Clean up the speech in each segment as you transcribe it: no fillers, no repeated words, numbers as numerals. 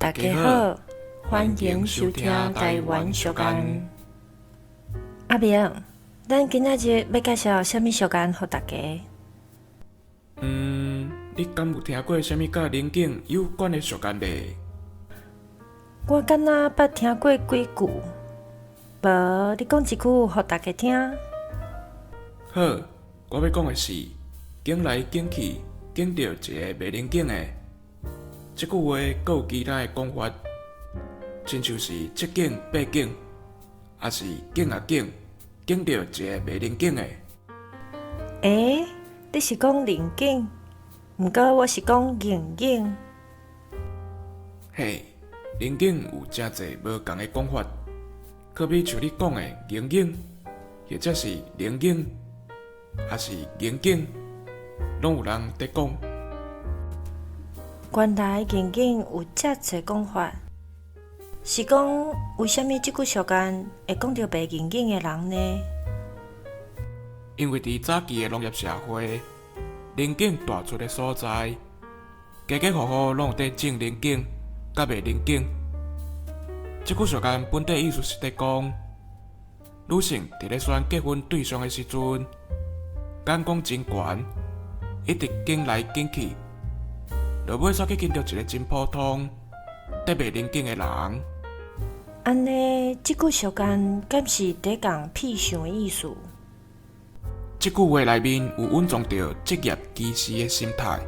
大家好，欢迎收听台湾小干。阿明，咱今仔日要介绍什么小干给大家？你敢有听过什么甲宁景有关的俗干咧？我敢若捌听过几句，无你讲一句给大家听。好，我要讲的是景来景去，景到一个袂宁景的。这句话阁有其他的讲法，亲像是七景八景，也是景啊景，景到一个袂宁景的。你是讲宁景，毋过我是讲宁景。嘿，宁景有真侪无同的讲法，可比像你讲的宁景，或者是宁景，也是宁景，拢有人在讲。原来宁景有遮侪讲法，是讲为虾米即句俗谚会讲到袂宁景的人呢？因为伫早期的农业社会，宁景大出的所在，家家户户拢有在种宁景，甲袂宁景。即句俗谚本地意思是在讲，女性伫咧选结婚对象的时阵，眼光真悬，一直景来景去，落尾煞去见到一个真普通、得袂宁景的人。安尼，即句俗谚敢是在讲屁想的意思？即句话内面有蕴藏着职业歧视的心态，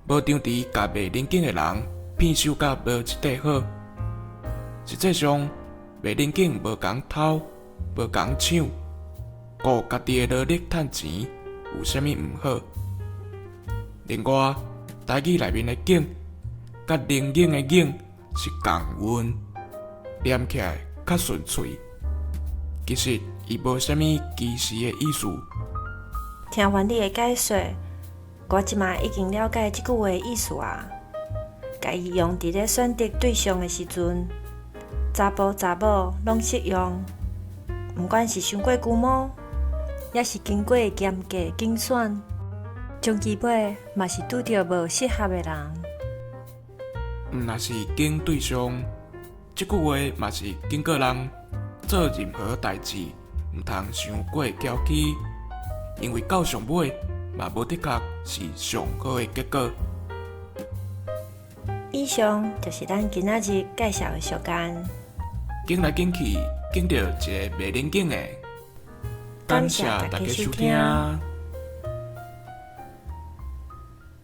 无张持甲袂宁景的人骗收甲无一块好。实际上，袂宁景无共偷，无共抢，顾家己的劳力趁钱，有啥物毋好？另外，台语内面的景，甲宁景的景是共韵，念起来较顺脆。其实伊无啥物歧视的意思。听完你的解说，我即马已经了解即句话的意思啊。家己用伫咧选择对象的时阵，查甫查某拢适用，毋管是伤过旧模，也是经过严格竞选，终其尾嘛是拄着无适合的人。若是拣对象，即句话嘛是警告人做任何代志，毋通伤过娇气，因为到上尾嘛无的确是上好的结果。以上就是咱今仔日介绍的俗谚。景来景去，景到一个袂宁景的。感谢大家收听。